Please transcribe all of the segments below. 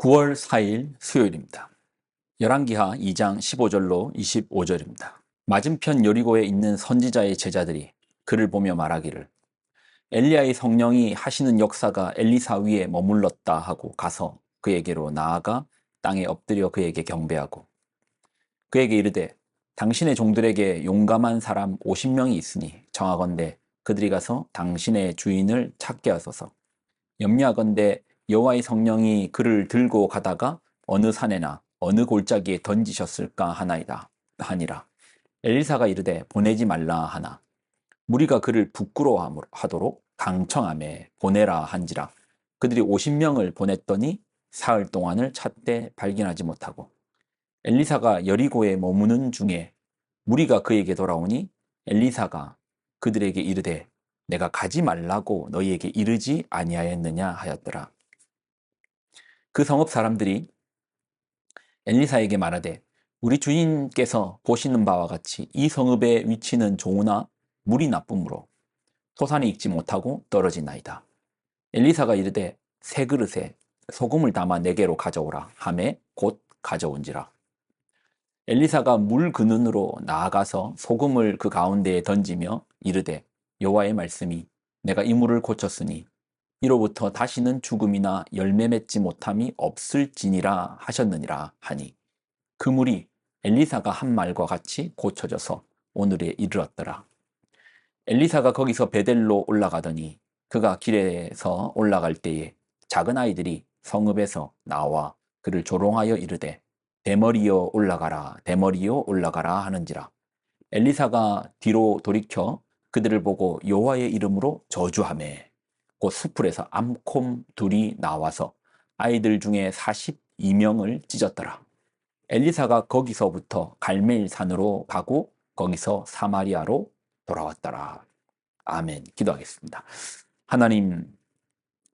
9월 4일 수요일입니다. 열왕기하 2장 15절로 25절입니다. 맞은편 여리고에 있는 선지자의 제자들이 그를 보며 말하기를 엘리야의 성령이 하시는 역사가 엘리사 위에 머물렀다 하고 가서 그에게로 나아가 땅에 엎드려 그에게 경배하고 그에게 이르되 당신의 종들에게 용감한 사람 50명이 있으니 정하건대 그들이 가서 당신의 주인을 찾게 하소서. 염려하건대 여호와의 성령이 그를 들고 가다가 어느 산에나 어느 골짜기에 던지셨을까 하니라. 엘리사가 이르되 보내지 말라 하나 무리가 그를 부끄러워하도록 강청함에 보내라 한지라. 그들이 50명을 보냈더니 사흘 동안을 찾되 발견하지 못하고 엘리사가 여리고에 머무는 중에 무리가 그에게 돌아오니 엘리사가 그들에게 이르되 내가 가지 말라고 너희에게 이르지 아니하였느냐 하였더라. 그 성읍 사람들이 엘리사에게 말하되 우리 주인께서 보시는 바와 같이 이 성읍의 위치는 좋으나 물이 나쁨으로 토산이 익지 못하고 떨어지나이다. 엘리사가 이르되 새 그릇에 소금을 담아 내게로 가져오라 하매 곧 가져온지라. 엘리사가 물 근원으로 나아가서 소금을 그 가운데에 던지며 이르되 여호와의 말씀이 내가 이 물을 고쳤으니 이로부터 다시는 죽음이나 열매 맺지 못함이 없을지니라 하셨느니라 하니 그 물이 엘리사가 한 말과 같이 고쳐져서 오늘에 이르렀더라. 엘리사가 거기서 베델로 올라가더니 그가 길에서 올라갈 때에 작은 아이들이 성읍에서 나와 그를 조롱하여 이르되 대머리여 올라가라 대머리여 올라가라 하는지라. 엘리사가 뒤로 돌이켜 그들을 보고 여호와의 이름으로 저주하매 곧 수풀에서 암콤 둘이 나와서 아이들 중에 42명을 찢었더라. 엘리사가 거기서부터 갈멜 산으로 가고 거기서 사마리아로 돌아왔더라. 아멘. 기도하겠습니다. 하나님,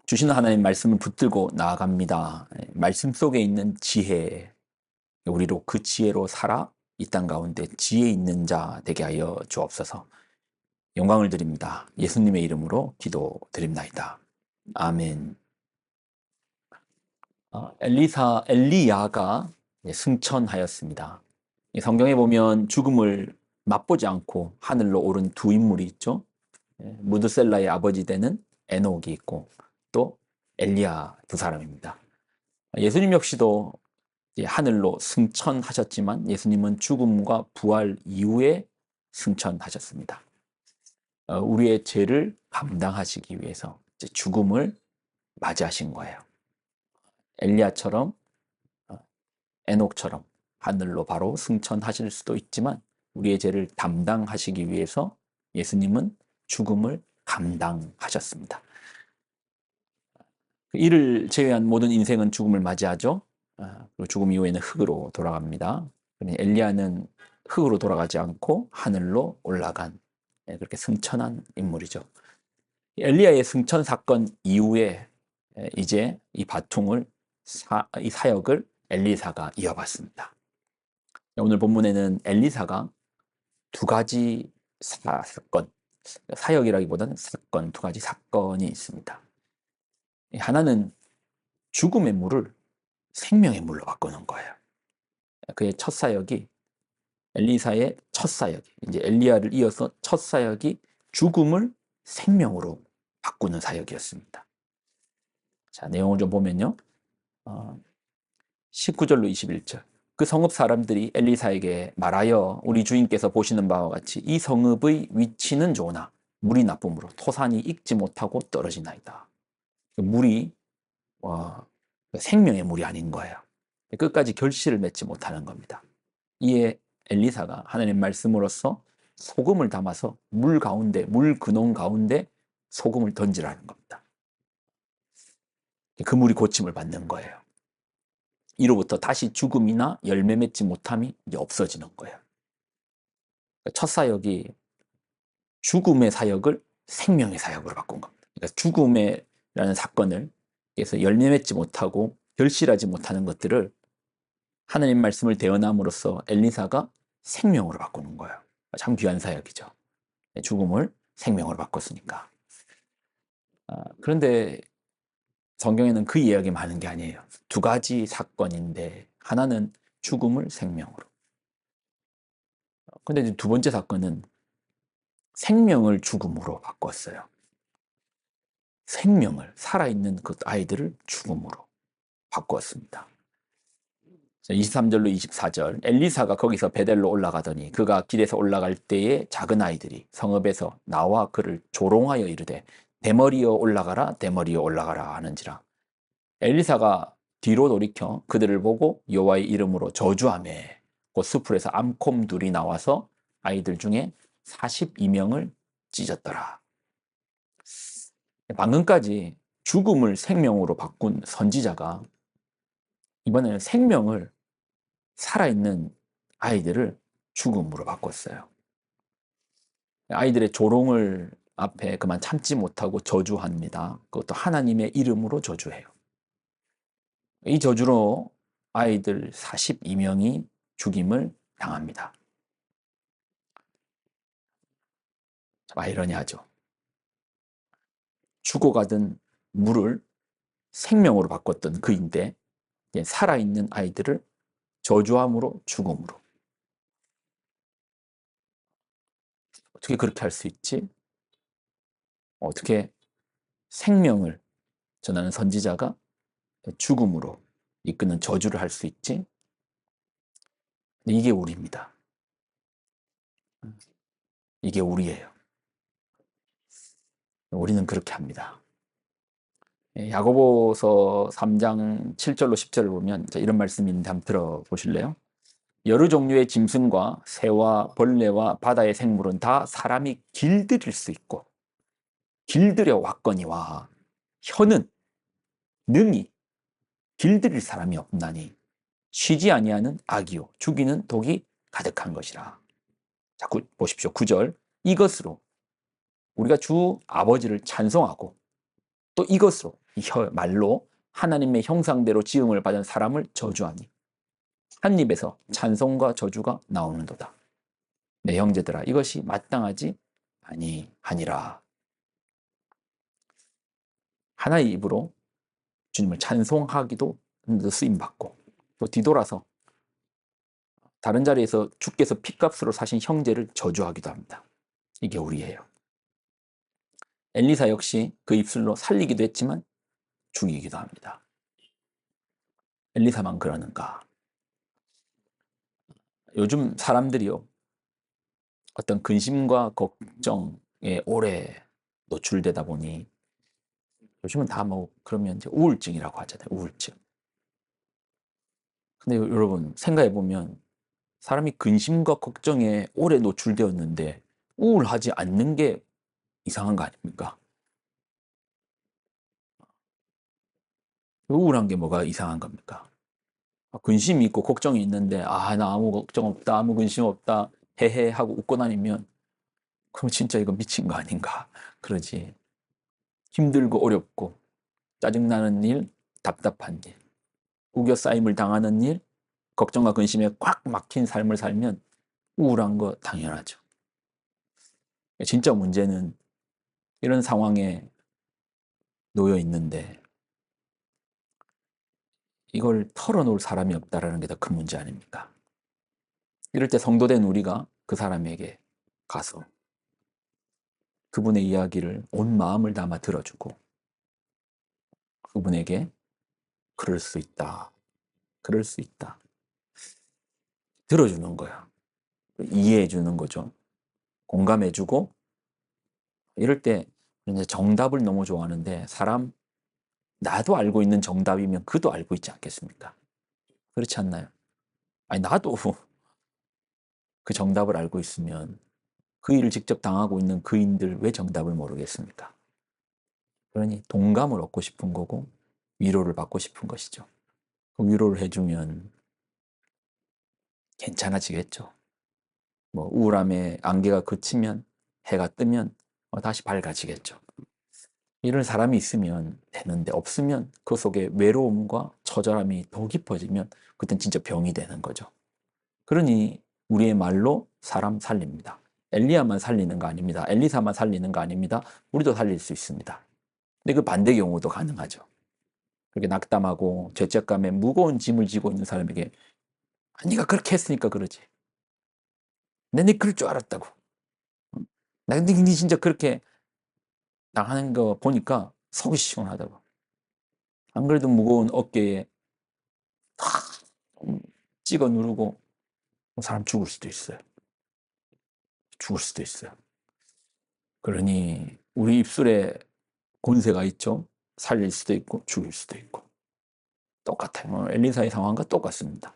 주시는 하나님 말씀을 붙들고 나아갑니다. 말씀 속에 있는 지혜, 우리로 그 지혜로 살아 이 땅 가운데 지혜 있는 자 되게 하여 주옵소서. 영광을 드립니다. 예수님의 이름으로 기도드립나이다. 아멘. 엘리야가 승천하였습니다. 성경에 보면 죽음을 맛보지 않고 하늘로 오른 두 인물이 있죠. 무드셀라의 아버지 되는 에녹이 있고 또 엘리야 두 사람입니다. 예수님 역시도 하늘로 승천하셨지만 예수님은 죽음과 부활 이후에 승천하셨습니다. 우리의 죄를 감당하시기 위해서 죽음을 맞이하신 거예요. 엘리야처럼 에녹처럼 하늘로 바로 승천하실 수도 있지만 우리의 죄를 담당하시기 위해서 예수님은 죽음을 감당하셨습니다. 이를 제외한 모든 인생은 죽음을 맞이하죠. 그리고 죽음 이후에는 흙으로 돌아갑니다. 엘리야는 흙으로 돌아가지 않고 하늘로 올라간 그렇게 승천한 인물이죠. 엘리야의 승천 사건 이후에 이제 이 바통을 이 사역을 엘리사가 이어받습니다. 오늘 본문에는 엘리사가 두 가지 사건, 사역이라기보다는 사건, 두 가지 사건이 있습니다. 하나는 죽음의 물을 생명의 물로 바꾸는 거예요. 그의 첫 사역이 엘리사의 첫 사역이 이제 엘리야를 이어서 첫 사역이 죽음을 생명으로 바꾸는 사역이었습니다. 자, 내용을 좀 보면요. 19절로 21절. 그 성읍 사람들이 엘리사에게 말하여 우리 주인께서 보시는 바와 같이 이 성읍의 위치는 좋으나 물이 나쁨으로 토산이 익지 못하고 떨어지나이다. 물이 생명의 물이 아닌 거예요. 끝까지 결실을 맺지 못하는 겁니다. 이에 엘리사가 하나님 말씀으로써 소금을 담아서 물 가운데, 물 근원 가운데 소금을 던지라는 겁니다. 그 물이 고침을 받는 거예요. 이로부터 다시 죽음이나 열매 맺지 못함이 이제 없어지는 거예요. 첫 사역이 죽음의 사역을 생명의 사역으로 바꾼 겁니다. 그러니까 죽음이라는 사건을 그래서 열매 맺지 못하고 결실하지 못하는 것들을 하나님 말씀을 대언함으로써 엘리사가 생명으로 바꾸는 거예요. 참 귀한 사역이죠. 죽음을 생명으로 바꿨으니까. 그런데 성경에는 그 이야기 많은 게 아니에요. 두 가지 사건인데 하나는 죽음을 생명으로. 근데 이제 두 번째 사건은 생명을 죽음으로 바꿨어요. 생명을, 살아있는 그 아이들을 죽음으로 바꾸었습니다. 23절로 24절, 엘리사가 거기서 베델로 올라가더니 그가 길에서 올라갈 때에 작은 아이들이 성읍에서 나와 그를 조롱하여 이르되 대머리여 올라가라 대머리여 올라가라 하는지라. 엘리사가 뒤로 돌이켜 그들을 보고 여호와의 이름으로 저주하며 곧 수풀에서 암콤 둘이 나와서 아이들 중에 42명을 찢었더라. 방금까지 죽음을 생명으로 바꾼 선지자가 이번에는 생명을, 살아있는 아이들을 죽음으로 바꿨어요. 아이들의 조롱을 앞에 그만 참지 못하고 저주합니다. 그것도 하나님의 이름으로 저주해요. 이 저주로 아이들 42명이 죽임을 당합니다. 참 아이러니하죠. 죽어가던 물을 생명으로 바꿨던 그인데 살아있는 아이들을 저주함으로 죽음으로. 어떻게 그렇게 할 수 있지? 어떻게 생명을 전하는 선지자가 죽음으로 이끄는 저주를 할 수 있지? 이게 우리입니다. 이게 우리예요. 우리는 그렇게 합니다. 야고보서 3장 7절로 10절을 보면 이런 말씀이 있는데 한번 들어보실래요? 여러 종류의 짐승과 새와 벌레와 바다의 생물은 다 사람이 길들일 수 있고 길들여 왔거니와 혀는 능히 길들일 사람이 없나니 쉬지 아니하는 악이요 죽이는 독이 가득한 것이라. 자, 보십시오. 9절. 이것으로 우리가 주 아버지를 찬송하고 또 이것으로 이 말로 하나님의 형상대로 지음을 받은 사람을 저주하니 한 입에서 찬송과 저주가 나오는도다. 내 형제들아 이것이 마땅하지 아니하니라. 하나의 입으로 주님을 찬송하기도 쓰임받고 또 뒤돌아서 다른 자리에서 주께서 핏값으로 사신 형제를 저주하기도 합니다. 이게 우리예요. 엘리사 역시 그 입술로 살리기도 했지만 죽이기도 합니다. 엘리사만 그러는가? 요즘 사람들이요, 어떤 근심과 걱정에 오래 노출되다 보니 요즘은 다 뭐 그러면 이제 우울증이라고 하잖아요. 우울증. 근데 여러분 생각해 보면 사람이 근심과 걱정에 오래 노출되었는데 우울하지 않는 게 이상한 거 아닙니까? 우울한 게 뭐가 이상한 겁니까? 근심이 있고 걱정이 있는데 나 아무 걱정 없다, 아무 근심 없다, 헤헤 하고 웃고 다니면 그럼 진짜 이거 미친 거 아닌가? 그러지. 힘들고 어렵고 짜증나는 일, 답답한 일, 우겨싸임을 당하는 일, 걱정과 근심에 꽉 막힌 삶을 살면 우울한 거 당연하죠. 진짜 문제는 이런 상황에 놓여 있는데 이걸 털어놓을 사람이 없다는 게 더 큰 문제 아닙니까? 이럴 때 성도된 우리가 그 사람에게 가서 그분의 이야기를 온 마음을 담아 들어주고 그분에게 그럴 수 있다. 그럴 수 있다. 들어주는 거야. 이해해 주는 거죠. 공감해 주고 이럴 때 이제 정답을 너무 좋아하는데 나도 알고 있는 정답이면 그도 알고 있지 않겠습니까? 그렇지 않나요? 아니 나도 그 정답을 알고 있으면 그 일을 직접 당하고 있는 그인들 왜 정답을 모르겠습니까? 그러니 동감을 얻고 싶은 거고 위로를 받고 싶은 것이죠. 그 위로를 해주면 괜찮아지겠죠. 뭐 우울함의 안개가 그치면 해가 뜨면 다시 밝아지겠죠. 이런 사람이 있으면 되는데 없으면 그 속에 외로움과 처절함이 더 깊어지면 그땐 진짜 병이 되는 거죠. 그러니 우리의 말로 사람 살립니다. 엘리야만 살리는 거 아닙니다. 엘리사만 살리는 거 아닙니다. 우리도 살릴 수 있습니다. 근데 그 반대 경우도 가능하죠. 그렇게 낙담하고 죄책감에 무거운 짐을 지고 있는 사람에게 네가 그렇게 했으니까 그러지. 네 그럴 줄 알았다고. 네 진짜 그렇게 나가는 거 보니까 속이 시원하다고. 안 그래도 무거운 어깨에 탁 찍어 누르고 사람 죽을 수도 있어요. 죽을 수도 있어요. 그러니 우리 입술에 권세가 있죠. 살릴 수도 있고 죽일 수도 있고. 똑같아요. 엘리사의 상황과 똑같습니다.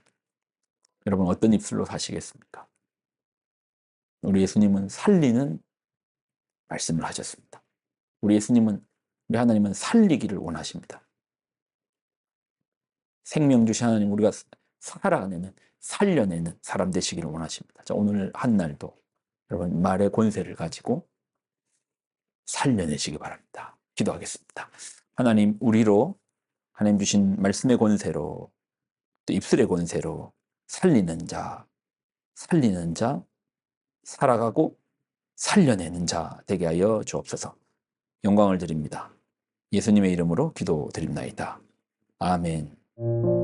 여러분 어떤 입술로 사시겠습니까? 우리 예수님은 살리는 말씀을 하셨습니다. 우리 예수님은, 우리 하나님은 살리기를 원하십니다. 생명 주신 하나님, 우리가 살아내는, 살려내는 사람 되시기를 원하십니다. 자, 오늘 한 날도 여러분 말의 권세를 가지고 살려내시기 바랍니다. 기도하겠습니다. 하나님, 우리로 하나님 주신 말씀의 권세로 또 입술의 권세로 살리는 자, 살아가고 살려내는 자 되게 하여 주옵소서. 영광을 드립니다. 예수님의 이름으로 기도드립나이다. 아멘.